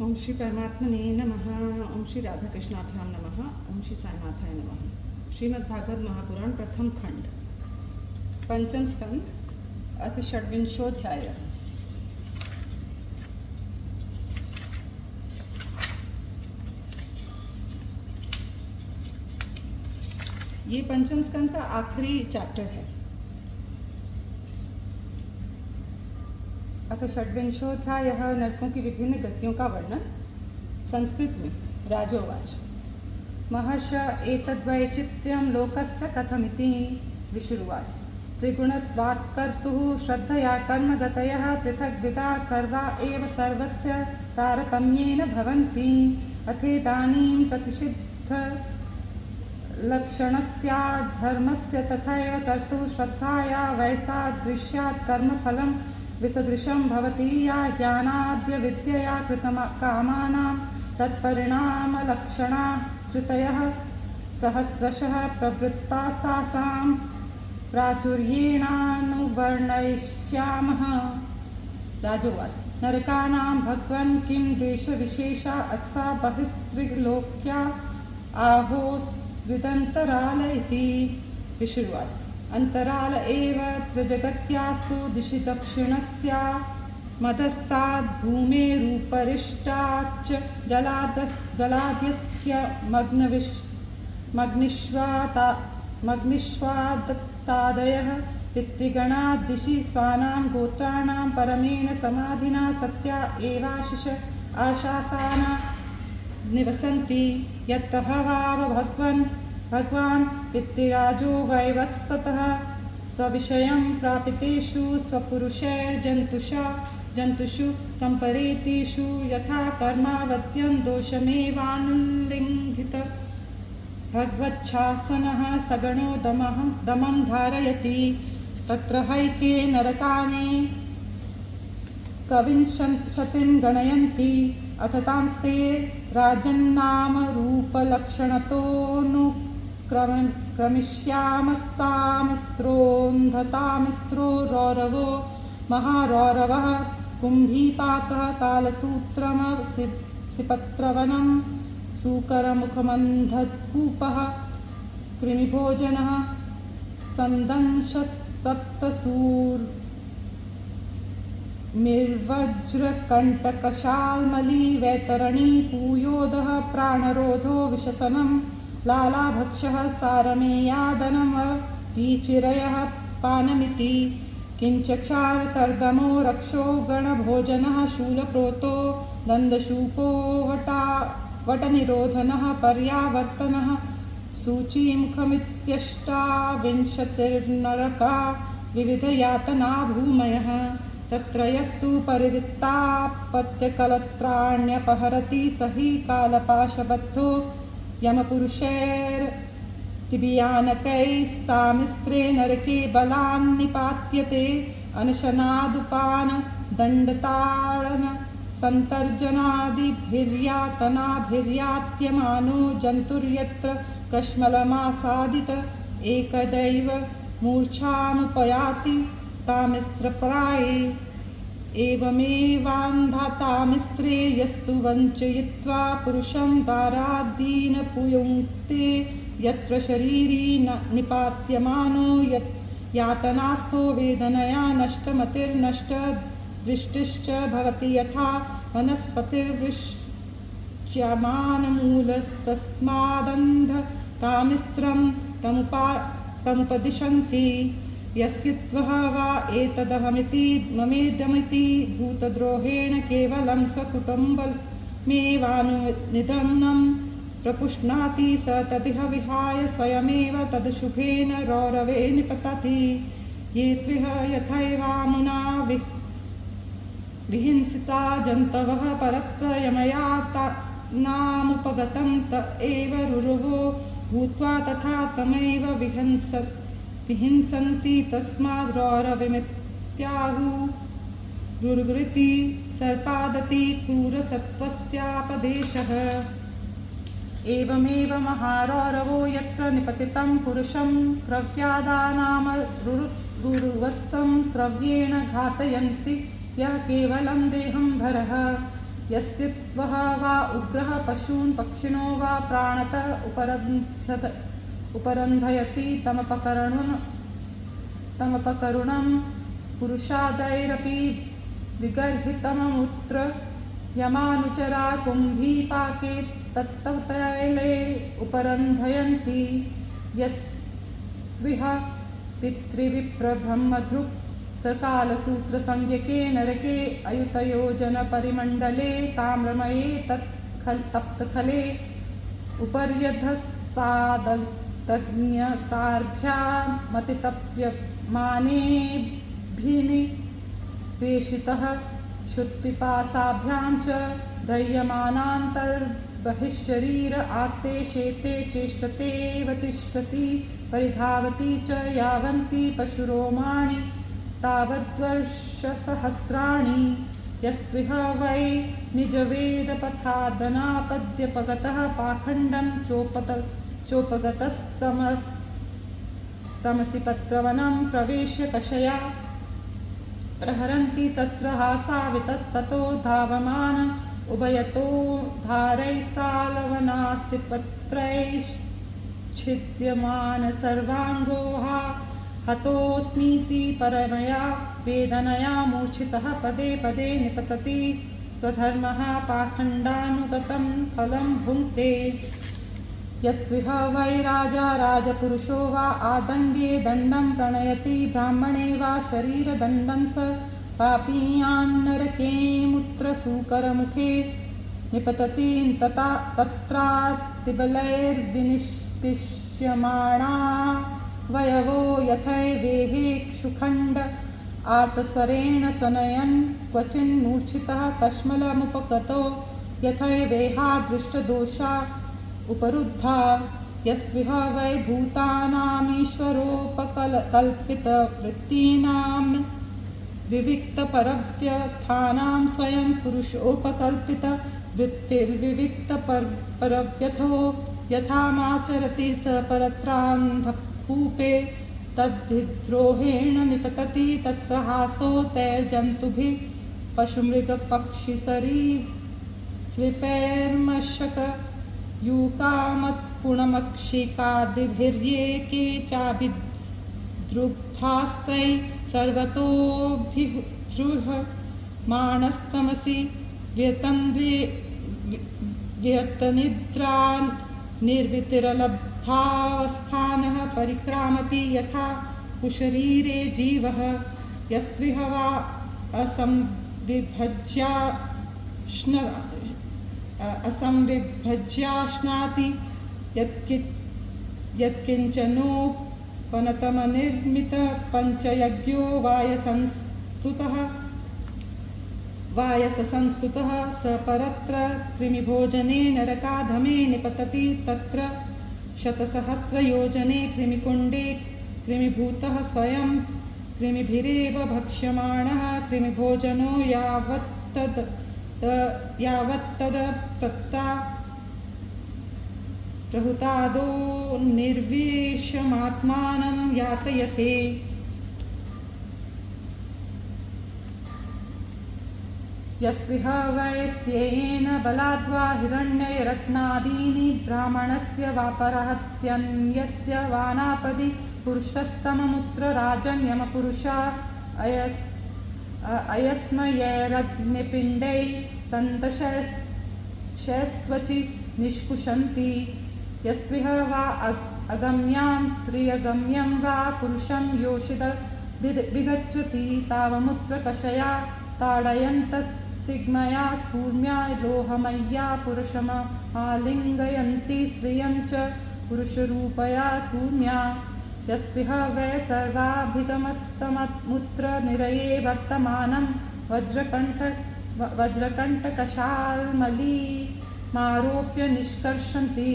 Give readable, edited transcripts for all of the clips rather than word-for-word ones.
ओम श्री परमात्मने नमः। ओम श्री राधाकृष्णाभ्याम नमः। ओम श्री साईनाथाय नमः। श्रीमद् भागवत महापुराण प्रथम खंड पंचम स्कंद अथ षड्विंशोऽध्याय। ये पंचम स्कंद का आखिरी चैप्टर है। अथ षड्विंशोऽध्यायः। नरकों की विभिन्न गतियों का वर्णन। संस्कृत में राजोवाच। महर्ष एतद्वैचित्र्यं लोकस्य कथमिति। विशुरुवाच। त्रिगुणत्वात् कर्तुः श्रद्धया कर्मगतयः पृथग्विधा सर्वा एव सर्वस्य तारतम्येन भवन्ति। अथेदानीं प्रतिषिद्ध लक्षणस्याद्धर्मस्य तथैव कर्तुः श्रद्धाया वैसादृश्यात् कर्मफलं विसदृशं भवति। या ज्ञानाद्य विद्यया कृतकामानां तत्परिणामलक्षणा श्रुतयः सहस्रशः प्रवृत्तास्तासां प्राचुर्येणानुवर्णयिष्यामः। राजोवाच। नरकानां भगवन् किं देशविशेषा अथवा बहिस्त्रिलोक्या आहोस्विदन्तराल इति। विशुरुवाच। अंतराल एव त्रिजगत्यास्तु दिशि दक्षिणस्या मधस्ताद् भूमेरुपरिष्टाच्च जलाद्यस्य मग्निष्वादत्तादयः पितृगणाद् दिशि स्वानां गोत्राणां परमेण समाधिना सत्या एवाशिष आशासाना निवसन्ति। यत्र हवाव भगवान् पितृराजो वैवस्वतः स्वविषयं प्रापितेषु स्वपुरुषैर्जन्तुषु सम्परेतिषु यथा कर्मावत्यं दोषमेवानुल्लिङ्घित भगवच्छासनः सगणो दमं धारयति। तत्र हैके नरकानि कविंशतिं गणयन्ति। अथ तांस्ते राजन्नाम रूपलक्षणतोऽनु क्रमिष्यामस्तामिस्त्रोन्धतामिस्त्रो रौरवो महारौरवः कुम्भीपाकः कालसूत्रमसिपत्रवनं सूकरमुखमन्धकूपः कृमिभोजनः सन्दंशस्तप्तसूर्मिर्वज्रकण्टकशाल्मली वैतरणी पूयोदः प्राणरोधो विशसनं लालाभक्षः सारमेयादनमवीचिरयः पानमिति। किञ्चक्षारकर्दमो रक्षो गणभोजनः शूलप्रोतो दन्दशूपो वटनिरोधनः पर्यावर्तनः सूचीमुखमित्यष्टाविंशतिर्नरका विविधयातना भूमयः। तत्रयस्तु परिवृत्तापत्यकलत्राण्यपहरति स हि कालपाशबद्धो यमपुरुषैर्तिबियानकैस्तामिस्त्रे नरके बलान्निपात्यते। अनशनादुपान दण्डताडन सन्तर्जनादिभिर्यातनाभिर्यात्यमानो जन्तुर्यत्र कश्मलमासादित एकदैव मूर्छामुपयाति तामिस्त्रप्राये। एवमेवान्धातामिस्त्रे यस्तु वञ्चयित्वा पुरुषं दारादीनपुयुङ्क्ते यत्र शरीरी निपात्यमानो यातनास्थो वेदनया नष्टमतिर्नष्टदृष्टिश्च भवति। यथा वनस्पतिर्विश्यमानमूलस्तस्मादन्ध तामिस्त्रं तमुपदिशन्ति। यस्यत्वः वा एतदहमिति ममेदमिति भूतद्रोहेण केवलं स्वकुटुम्बमेवानुनिधनं प्रपुष्णाति स तदिह विहाय स्वयमेव तदशुभेन रौरवे निपतति। ये त्विह यथैवामुना विहिंसिता जन्तवः परत्र यमयातनामुपगतं त एव रुरुवो भूत्वा तथा तमैव विहिंसन्ति। तस्माद् रौरवमित्याहुरुरिति सर्पादति क्रूरसत्त्वस्यापदेशः। एवमेव महारौरवो यत्र निपतितं पुरुषं क्रव्यादानामरुरुवस्तं क्रव्येण घातयन्ति यः केवलं देहं भरः। यस्यत्वः वा उग्रः पशून् पक्षिणो वा प्राणत उपरन्धयति तमपकरुणं पुरुषादैरपि विगर्हितममुत्र यमानुचरा कुम्भीपाके तत्तैले उपरन्धयन्ति यस्त्विह पितृविप्रब्रह्मधृक् सकालसूत्रसंज्ञके नरके अयुतयोजनपरिमण्डले ताम्रमये तप्तखले उपर्यधस्तादग्न्यकार्भ्यामतितप्यमानेभिनिवेशितः शुत्पिपासाभ्यां च दह्यमानान्तर्बहिःशरीर आस्ते शेते चेष्टतेव तिष्ठति परिधावति च यावन्ति पशुरोमाणि तावद्वर्षसहस्राणि यस्त्विह वै निजवेदपथादनापद्यपगतः पाखण्डं चोपगतस्तमसि पत्रवनं प्रवेश्य कषया प्रहरन्ति तत्र हासावितस्ततो धावमान उभयतो धारैस्तालवनासि पत्रैश्छिद्यमान सर्वाङ्गोहा हतोऽस्मीति परमया वेदनया मूर्छितः पदे पदे निपतति स्वधर्मः पाखण्डानुगतं फलं भुङ्क्ते यस्त्विह वै राजा राजपुरुषो वा आदण्ड्ये दण्डं प्रणयति ब्राह्मणे वा शरीरदण्डं स पापीयान्नरके मूत्रसूकरमुखे निपतति तत्रातिबलैर्विनिष्पिष्यमाणा वयवो यथैवेहेक्षुखण्ड आर्तस्वरेण स्वनयन् क्वचिन्मूर्छितः कश्मलमुपगतो यथैवेहा दृष्टदोषा उपरुद्धा यस्त्विह वै भूतानामीश्वरोपकल्पितवृत्तीनां विविक्तपरव्यथानां स्वयं पुरुषोपकल्पितवृत्तिर्विविक्तपरव्यथो यथामाचरति स परत्रान्धकूपे तद्विद्रोहेण निपतति तत्र हासो तैर्जन्तुभिः पशुमृगपक्षिसरीसृपैर्मशक यूकामत्पुणमक्षिकादिभिर्ये के चाभिद्रुग्धास्तै सर्वतोभिद्रुह्यमाणस्तमसि व्यतनिद्रा निर्वितिरलब्धावस्थानः परिक्रामति यथा कुशरीरे जीवः यस्त्विह वा असंविभज्याश्नाति यत्किञ्चनोपनतमनिर्मित पञ्चयज्ञो वायससंस्तुतः स परत्र कृमिभोजने नरकाधमे निपतति तत्र शतसहस्रयोजने कृमिकुण्डे कृमिभूतः स्वयं कृमिभिरेव भक्ष्यमाणः कृमिभोजनो यावत्तदप्रत्ता प्रहुतादो निर्विषमात्मानं यातयते यस्त्विह वैस्त्येन बलाद्वा हिरण्यरत्नादीनि ब्राह्मणस्य वापरहत्यन्यस्य वानापदि पुरुषस्तममुत्र राजन् यमपुरुषा अयस्मयैरग्निपिण्डैः सन्तशैस्त्वचि निष्कुशन्ति यस्त्विह वा अगम्यां स्त्रियगम्यं वा पुरुषं योषित विगच्छति तावमुत्रकषया ताडयन्तस्तिग्मया सूर्म्या लोहमय्या पुरुषमालिङ्गयन्ति स्त्रियं च पुरुषरूपया सूर्म्या यस्त्विह वै सर्वाभिगमस्तमुत्र निरये वर्तमानं वज्रकण्टकशाल्मलीमारोप्य निष्कर्षन्ति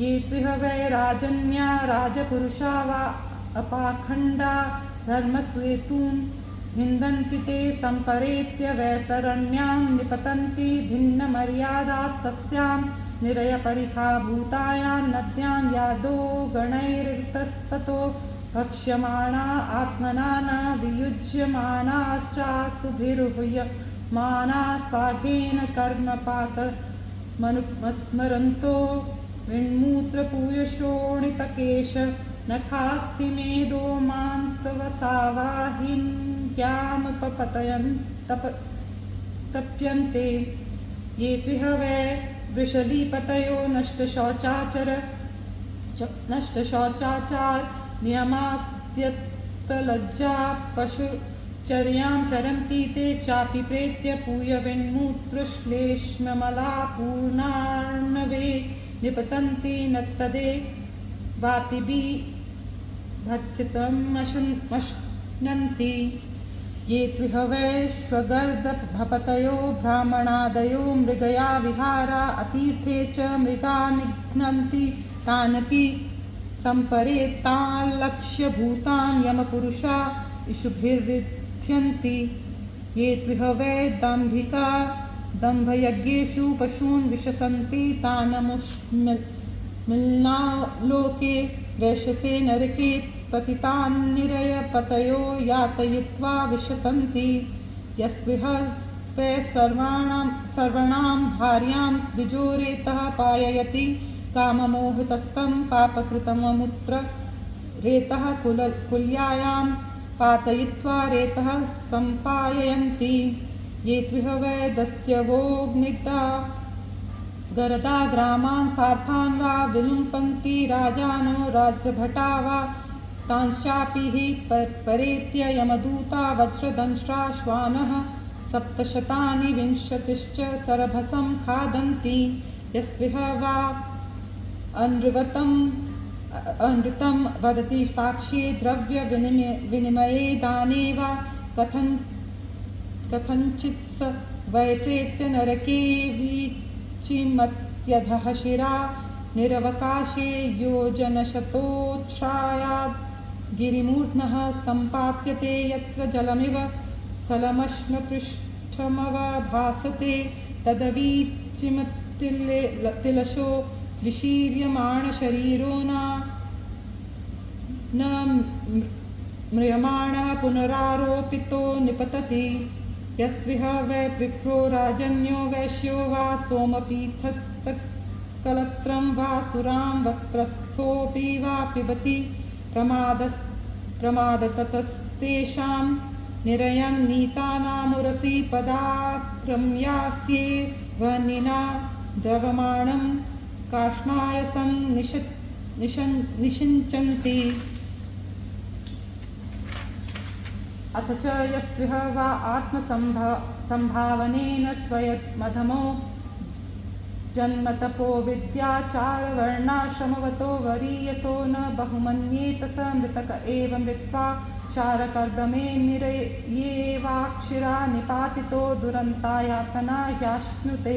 ये त्विह वै राजन्या राजपुरुषा वा अपाखण्डा धर्मस्वेतून् विन्दन्ति ते सम्परेत्य वैतरण्यां निपतन्ति भिन्नमर्यादास्तस्यां निरयपरिखाभूतायां नद्यां यादो गणैरितस्ततो भक्ष्यमाणा आत्मना न वियुज्यमानाश्चासुभिरुह्य माना स्वाघेन कर्मपाकमनुस्मरन्तो विण्मूत्रपूयशोणितकेश नखास्थिमेदो मांसवसावाहिन्यामुपपतयन् तप्यन्ते ये त्विह वै वृषलीपतयो नष्टशौचाचार नियमास्त्यत्तलज्जा पशुचर्यां चरन्ति ते चापि प्रेत्य पूयविन्मूत्रश्लेष्ममलापूर्णार्णवे निपतन्ति न तदे वातिभिः भत्सितमश्नन्ति ये त्विह वैश्वगर्दभपतयो ब्राह्मणादयो मृगया विहारा अतीर्थे च मृगानिघ्नन्ति तानपि सम्परेत्ताल्लक्ष्य भूतान् यमपुरुषा इषुभिर्विध्यन्ति ये त्विह वै दाम्भिका दम्भयज्ञेषु पशून् विशसन्ति तानमुष्मिल्नालोके वैश्यसे नरके पतितान्निरयपतयो यातयित्वा विशसन्ति यस्त्विह वै सर्वणां भार्यां विजोरेतः पाययति काममोहितस्तं पापकृतममुत्र रेतः कुल्यायां पातयित्वा रेतः सम्पाययन्ति ये त्विह वै दस्यवोऽग्निता गरदा ग्रामान् सार्थान् वा विलुम्पन्ति राजानो राज्यभटा वा तांश्चापि हि परेत्य यमदूता वज्रदंष्ट्रा श्वानः सप्तशतानि विंशतिश्च सरभसं खादन्ति यस्त्विह वा अनृतं वदति साक्ष्ये द्रव्यविनिमये दाने वा कथञ्चित् स वै प्रेत्य नरके विचिमत्यधः शिरा निरवकाशे योजनशतोच्छ्रायाद् गिरिमूर्ध्नः सम्पात्यते यत्र जलमिव स्थलमश्मपृष्ठमवभासते तदवीचिमतिलशो विशीर्यमाणशरीरो न म्रियमाणः पुनरारोपितो निपतति यस्त्विह वै विप्रो राजन्यो वैश्यो वा सोमपीठस्थकलत्रं वा सुरां वत्रस्थोऽपि वा पिबति प्रमादततस्तेषां निरयं नीतानामुरसि पदाक्रम्यास्ये वह्निना द्रवमाणं काष्णायसं निषिञ्चन्ति अथ च यस्त्विह वा आत्मसंभावनेन स्वयमधमो जन्मतपो विद्याचारवर्णाश्रमवतो वरीयसो न बहुमन्येत स मृतक एव मृत्वा चारकर्दमे निरयेवाक्षिरा निपातितो दुरन्तायातना ह्याश्नुते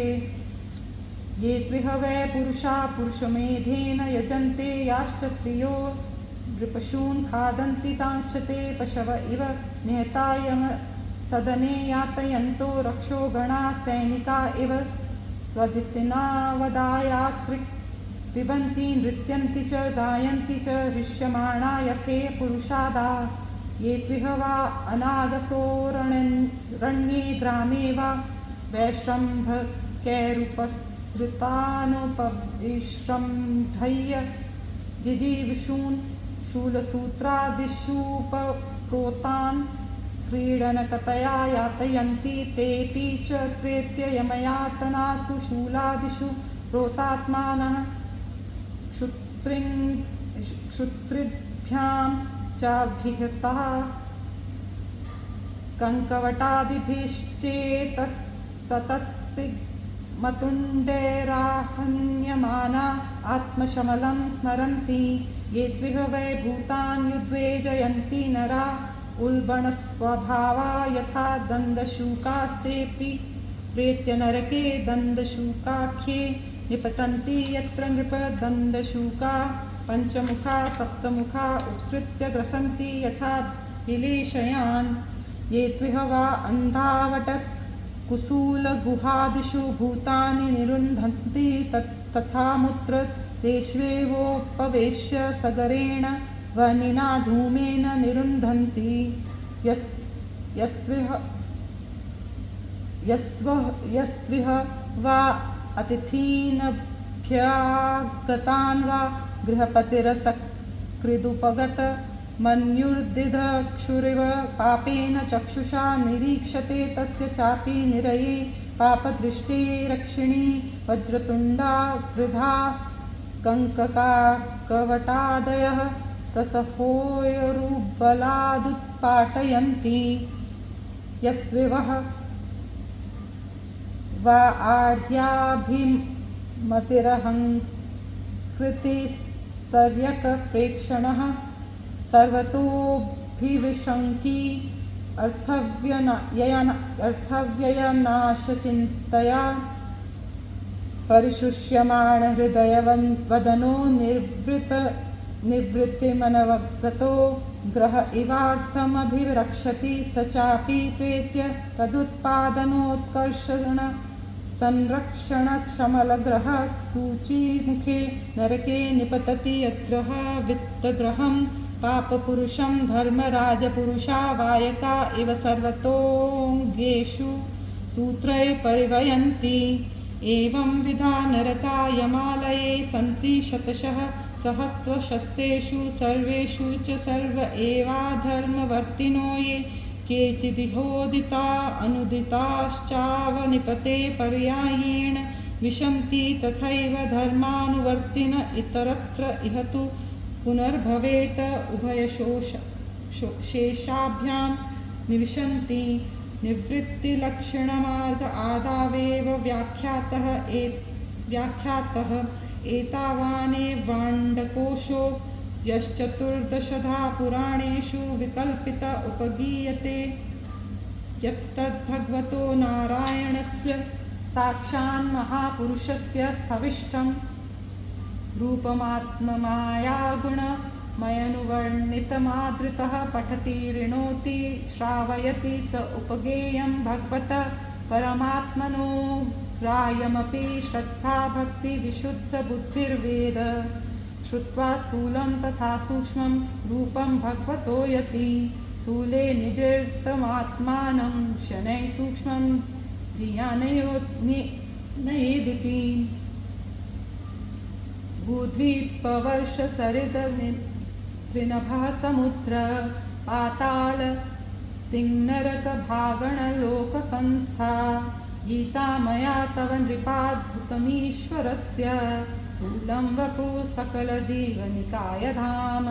ये त्विह वै पुरुषा पुरुषमेधेन यजन्ते याश्च स्त्रियो नृपशून् खादन्ति तांश्च ते पशव इव निहतायम सदने यातयन्तो रक्षो गणा सैनिका इव स्वधितिना वदायासृक् पिबन्ति नृत्यन्ति च गायन्ति च हृष्यमाणा यथे पुरुषादा ये त्विह वा अनागसोरण्ये ग्रामे वा वैश्रम्भकैरुपसृतानुपविश्रम्भय्य जिजीविषून् शूलसूत्रादिषूपप्रोतान् क्रीडनकतया यातयन्ति तेऽपि च प्रेत्य यमयातनासु शूलादिषु प्रोतात्मानः क्षुत्रिभ्यां चाभिहताः कङ्कवटादिभिश्चेतस्ततस्तिग्मतुण्डैराहन्यमाना आत्मशमलं स्मरन्ति ये त्विह वै भूतान्युद्वेजयन्ति नरा उल्बणस्वभावा यथा दन्दशूकास्तेऽपि प्रेत्य नरके दन्दशूकाख्ये निपतन्ति यत्र नृपदन्दशूका पञ्चमुखा सप्तमुखा उपसृत्य ग्रसन्ति यथा विलेशयान् ये त्विह वा अन्धावटकुसूलगुहादिषु भूतानि निरुन्धन्ति तथा मुत्र तेष्वेवोपवेश्य सगरेण वह्निना धूमेन निरुन्धन्ति यस्त्विह वा अतिथीनभ्यागतान् वा गृहपतिरसकृदुपगत मन्युर्दिधक्षुरिव पापेन चक्षुषा निरीक्षते तस्य चापि निरये पापदृष्टे रक्षिणी वज्रतुण्डा वृधा कङ्ककाकवटादयः प्रसहोरुबलादुत्पाटयन्ति यस्त्विवः वा आढ्याभिमतिरहङ्कृतिस्तर्यकप्रेक्षणः सर्वतोऽभिविशङ्की अर्थव्ययनाशचिन्तया परिशुष्यमाण हृदयवदनो निवृत्तिमनवगतो ग्रह इवार्थमभिरक्षति स चापि प्रेत्य तदुत्पादनोत्कर्षण संरक्षणशमलग्रह सूचीमुखे नरके निपतति यत्र वित्तग्रहं पापपुरुषं धर्मराजपुरुषा वायका इव सर्वतोऽङ्गेषु सूत्रैः परिवयन्ति एवं विधा नरका यमालये सन्ति शतशः सहस्रशस्तेषु सर्वेषु च सर्व एवाधर्मवर्तिनो ये केचिदिहोदिता अनुदिताश्चावनिपते पर्यायेण विशन्ति तथैव धर्मानुवर्तिन इतरत्र इह तु पुनर्भवेत उभयशेषाभ्यां निविशन्ति निवृत्तिलक्षणमार्ग आदावेव व्याख्यातः एतावानेवाण्डकोशो यश्चतुर्दशधा पुराणेषु विकल्पित उपगीयते यत्तद्भगवतो नारायणस्य साक्षान्महापुरुषस्य स्थविष्ठं रूपमात्ममायागुणमयनुवर्णितमादृतः पठति ऋणोति श्रावयति स उपगेयं भगवत परमात्मनो ग्राह्यमपि श्रद्धा भक्ति विशुद्धबुद्धिर्वेद श्रुत्वा स्थूलं तथा सूक्ष्मं रूपं भगवतो यति स्थूले निजर्तमात्मानं शनैः सूक्ष्मं धिया नयेदिति भूद्वीपवर्षसरिदतृणभः समुद्र पाताल तिङ्नरकभागणलोकसंस्था गीता मया तव नृपाद्भुतमीश्वरस्य स्थूलं वपु सकलजीवनिकाय धाम।